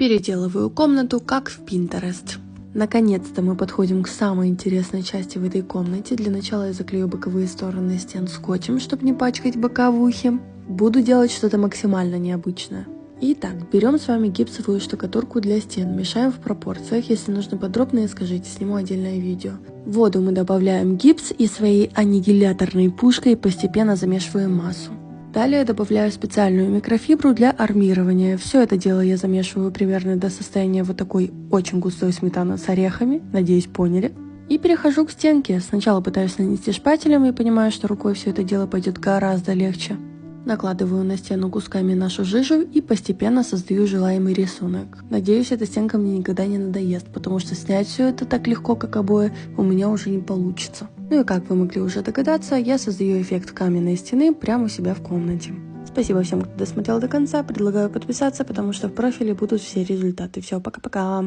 Переделываю комнату, как в Pinterest. Наконец-то мы подходим к самой интересной части в этой комнате. Для начала я заклею боковые стороны стен скотчем, чтобы не пачкать боковухи. Буду делать что-то максимально необычное. Итак, берем с вами гипсовую штукатурку для стен, мешаем в пропорциях. Если нужно подробнее, скажите, сниму отдельное видео. В воду мы добавляем гипс и своей аннигиляторной пушкой постепенно замешиваем массу. Далее добавляю специальную микрофибру для армирования. Все это дело я замешиваю примерно до состояния вот такой очень густой сметаны с орехами. Надеюсь, поняли. И перехожу к стенке. Сначала пытаюсь нанести шпателем и понимаю, что рукой все это дело пойдет гораздо легче. Накладываю на стену кусками нашу жижу и постепенно создаю желаемый рисунок. Надеюсь, эта стенка мне никогда не надоест, потому что снять все это так легко, как обои, у меня уже не получится. Ну и как вы могли уже догадаться, я создаю эффект каменной стены прямо у себя в комнате. Спасибо всем, кто досмотрел до конца. Предлагаю подписаться, потому что в профиле будут все результаты. Все, пока-пока.